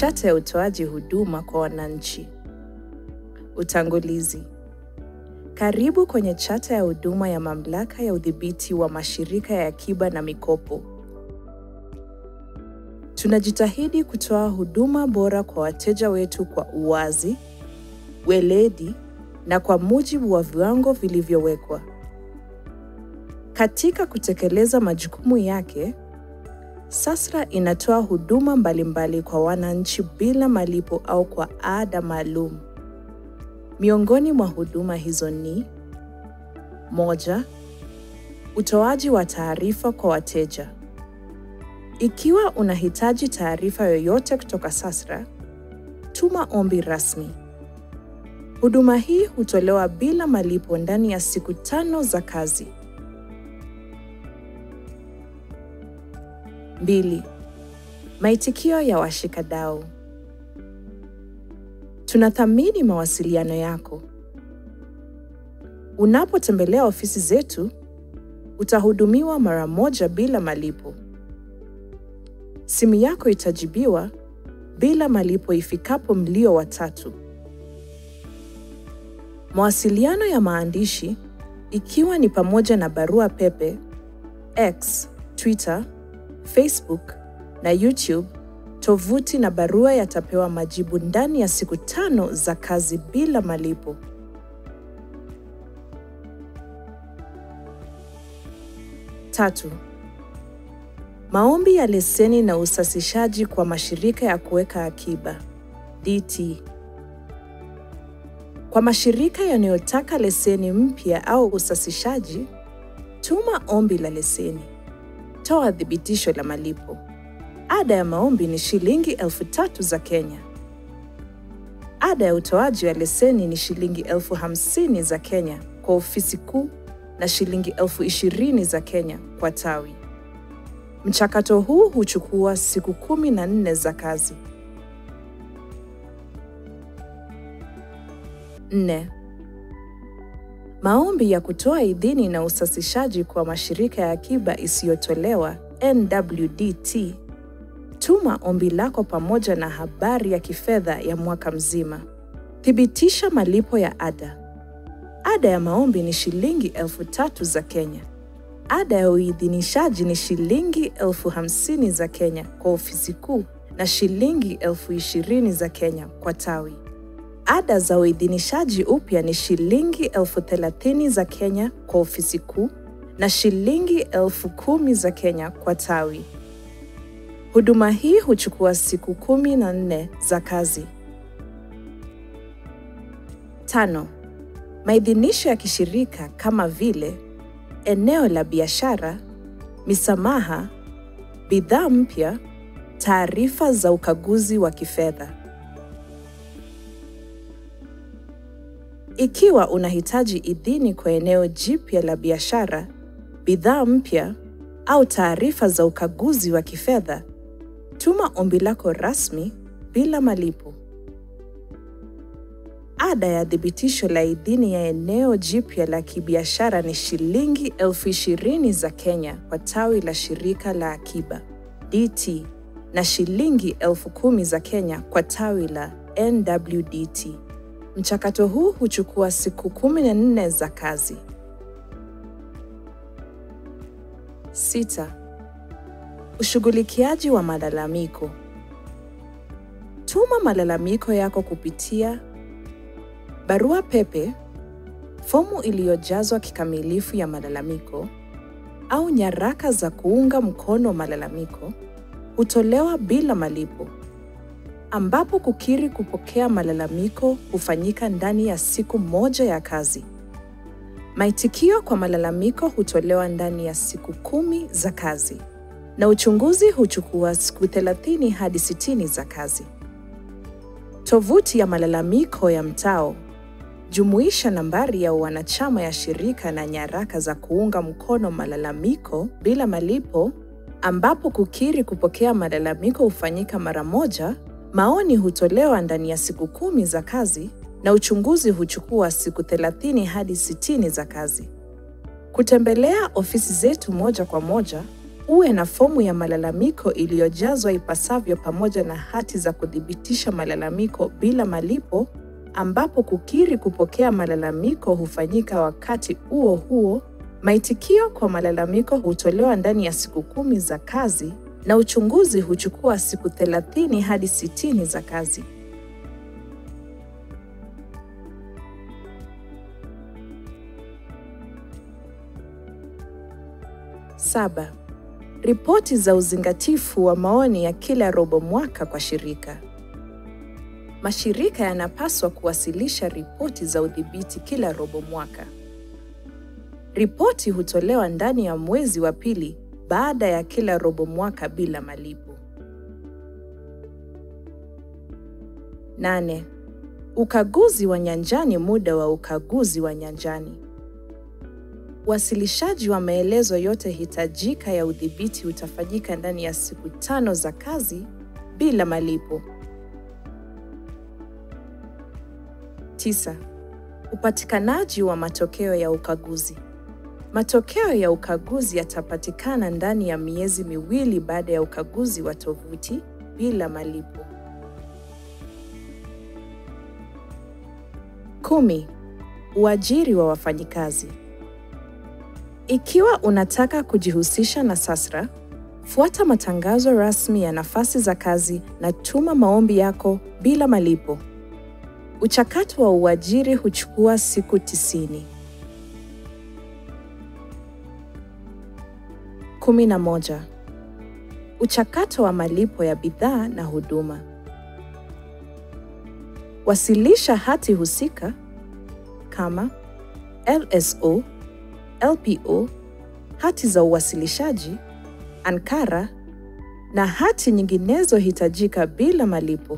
Chata ya utoaji huduma kwa wananchi. Utangulizi. Karibu kwenye chata ya huduma ya Mamlaka ya Udhibiti wa Mashirika ya Akiba na Mikopo. Tunajitahidi kutoa huduma bora kwa wateja wetu kwa uwazi, weledi na kwa mujibu wa viwango vilivyowekwa. Katika kutekeleza majukumu yake, SASRA inatoa huduma mbalimbali kwa wananchi bila malipo au kwa ada maalum. Miongoni mwa huduma hizo ni: 1. Utoaji wa taarifa kwa wateja. Ikiwa unahitaji taarifa yoyote kutoka SASRA, tuma ombi rasmi. Huduma hii hutolewa bila malipo ndani ya siku 5 za kazi. 2. Maitikio ya washikadau. Tunathamini mawasiliano yako. Unapotembelea ofisi zetu, utahudumiwa mara moja bila malipo. Simu yako itajibiwa bila malipo ifikapo mlio wa 3. Mawasiliano ya maandishi, ikiwa ni pamoja na barua pepe, X, Twitter, Facebook na YouTube, tovuti na barua yatapewa majibu ndani ya siku 5 za kazi bila malipo. 3. Maombi ya leseni na usasishaji kwa mashirika ya kuweka akiba, DT. Kwa mashirika yanayotaka leseni mpya au usasishaji, tuma ombi la leseni. Toa thibitisho la malipo. Ada ya maombi ni shilingi 3,000 za Kenya. Ada ya utoaji wa leseni ni shilingi 50,000 za Kenya kwa ofisi kuu na shilingi 20,000 za Kenya kwa tawi. Mchakato huu huchukua siku 14 za kazi. 4. Maombi ya kutoa idhini na usasishaji kwa mashirika ya akiba isiyotolewa, NWDT. Tuma ombi lako pamoja na habari ya kifedha ya mwaka mzima. Thibitisha malipo ya ada. Ada ya maombi ni shilingi 3,000 za Kenya. Ada ya uidhinishaji ni shilingi 50,000 za Kenya kwa ofisi kuu na shilingi 20,000 za Kenya kwa tawi. Ada za uidhinishaji upya ni shilingi 30,000 za Kenya kwa ofisi kuu na shilingi 10,000 za Kenya kwa tawi. Huduma hii huchukua siku 14 za kazi. 5. Maidhinisho ya kishirika kama vile eneo la biashara, misamaha, bidhaa mpya, taarifa za ukaguzi wa kifedha. Ikiwa unahitaji idhini kwa eneo jipya la biashara, bidhaa mpya au taarifa za ukaguzi wa kifedha, tuma ombi lako rasmi bila malipo. Ada ya thibitisho la idhini ya eneo jipya la kibiashara ni shilingi 20,000 za Kenya kwa tawi la shirika la akiba, DT, na shilingi 10,000 za Kenya kwa tawi la NWDT. Mchakato huu huchukua siku 14 za kazi. 6. Ushughulikiaji wa malalamiko. Tuma malalamiko yako kupitia barua pepe, fomu iliyojazwa kikamilifu ya malalamiko, au nyaraka za kuunga mkono malalamiko, hutolewa bila malipo, ambapo kukiri kupokea malalamiko hufanyika ndani ya siku 1 ya kazi. Maitikio kwa malalamiko hutolewa ndani ya siku 10 za kazi, na uchunguzi huchukua siku 30 hadi 60 za kazi. Tovuti ya malalamiko ya mtao jumuisha nambari ya wanachama ya shirika na nyaraka za kuunga mkono malalamiko bila malipo, ambapo kukiri kupokea malalamiko hufanyika mara moja. Maoni hutolewa ndani ya siku 10 za kazi na uchunguzi huchukua siku 30 hadi 60 za kazi. Kutembelea ofisi zetu moja kwa moja, uwe na fomu ya malalamiko iliyojazwa ipasavyo pamoja na hati za kuthibitisha malalamiko bila malipo, ambapo kukiri kupokea malalamiko hufanyika wakati huo huo. Maitikio kwa malalamiko hutolewa ndani ya siku 10 za kazi na uchunguzi huchukua siku 30 hadi 60 za kazi. 7. Ripoti za uzingatifu wa maoni ya kila robo mwaka kwa shirika. Mashirika yanapaswa kuwasilisha ripoti za udhibiti kila robo mwaka. Ripoti hutolewa ndani ya mwezi wa pili baada ya kila robo mwaka bila malipo. 8. Ukaguzi wa nyanjani. Muda wa ukaguzi wa nyanjani. Wasilishaji wa maelezo yote hitajika ya udhibiti utafanyika ndani ya siku 5 za kazi bila malipo. 9. Upatikanaji wa matokeo ya ukaguzi. Matokeo ya ukaguzi yatapatikana ndani ya miezi 2 baada ya ukaguzi wa tovuti bila malipo. 10. Uajiri wa wafanyikazi. Ikiwa unataka kujihusisha na SASRA, fuata matangazo rasmi ya nafasi za kazi na tuma maombi yako bila malipo. Uchakato wa uajiri huchukua siku 90. 11. Uchakato wa malipo ya bidhaa na huduma. Wasilisha hati husika kama LSO, LPO, hati za uwasilishaji, ankara na hati nyinginezo hitajika bila malipo.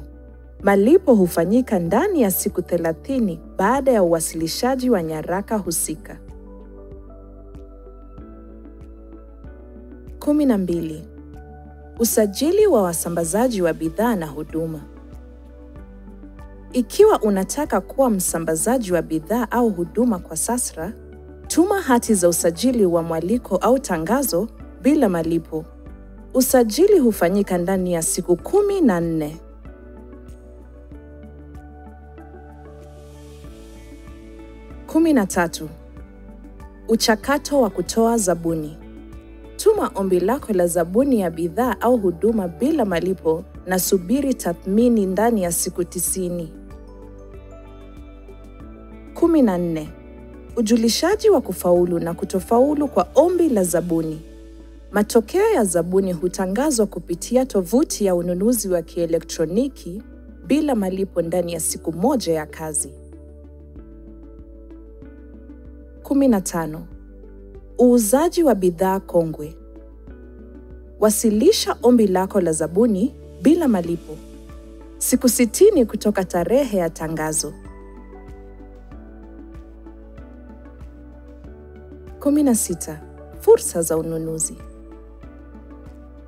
Malipo hufanyika ndani ya siku 30 baada ya uwasilishaji wa nyaraka husika. 12. Usajili wa wasambazaji wa bidhaa na huduma. Ikiwa unataka kuwa msambazaji wa bidhaa au huduma kwa SASRA, tuma hati za usajili wa mwaliko au tangazo bila malipo. Usajili hufanyika ndani ya siku 14. 13. Uchakato wa kutoa zabuni. Tuma ombi lako la zabuni ya bidhaa au huduma bila malipo na subiri tathmini ndani ya siku 90. 14. Ujulishaji wa kufaulu na kutofaulu kwa ombi la zabuni. Matokeo ya zabuni hutangazwa kupitia tovuti ya ununuzi wa kielektroniki bila malipo ndani ya siku 1 ya kazi. 15. Uuzaji wa bidhaa kongwe. Wasilisha ombi lako la zabuni bila malipo. Siku 60 kutoka tarehe ya tangazo. 16. Fursa za ununuzi.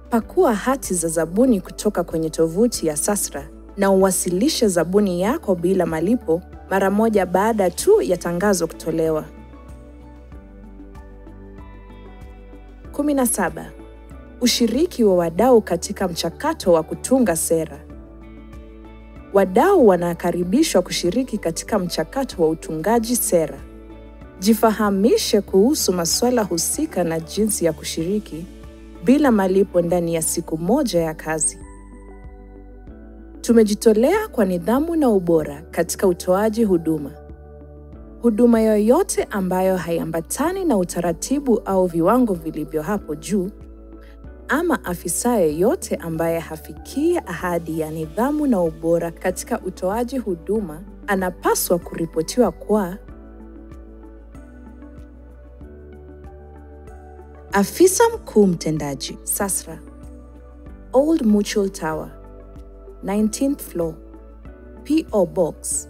Pakua hati za zabuni kutoka kwenye tovuti ya SASRA na uwasilishe zabuni yako bila malipo mara moja baada tu ya tangazo kutolewa. 17. Ushiriki wa wadau katika mchakato wa kutunga sera. Wadau wanakaribishwa kushiriki katika mchakato wa utungaji sera. Jifahamishe kuhusu masuala husika na jinsi ya kushiriki bila malipo ndani ya siku 1 ya kazi. Tumejitolea kwa nidhamu na ubora katika utoaji huduma. Huduma yoyote ambayo haiambatani na utaratibu au viwango vilivyo hapo juu, ama afisa yeyote ambaye hafikii ahadi ya nidhamu na ubora katika utoaji huduma, anapaswa kuripotiwa kwa Afisa Mkuu Mtendaji, SASRA, Old Mutual Tower, 19th floor, P.O. Box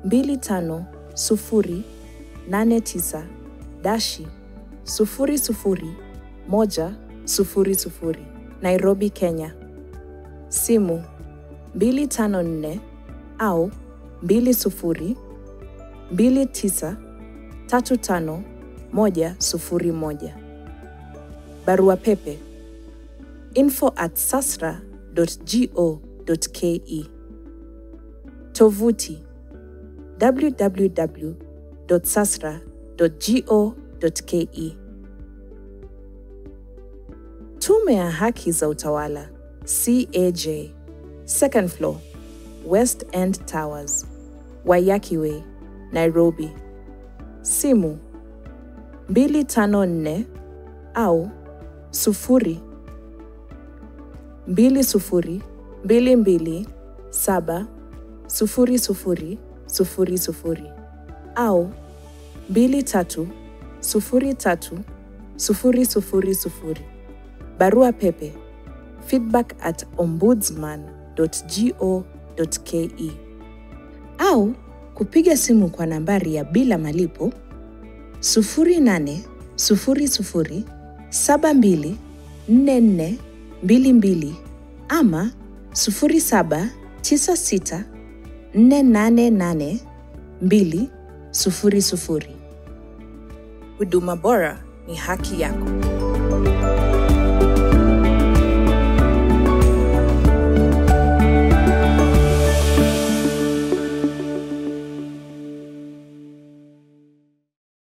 250-00100, Nairobi, Kenya. Simu 254 au 20-29-35101. Barua pepe info@sasra.go.ke. Tovuti www.sasra.go.ke. Tume ya Haki za Utawala, CAJ, Second Floor, West End Towers, Waiyaki Way, Nairobi. Simu 254 au 02022270000 au 23030000. Barua pepe feedback@ombudsman.go.ke au kupiga simu kwa nambari ya bila malipo 0800724422 ama 0796488200. Huduma bora ni haki yako.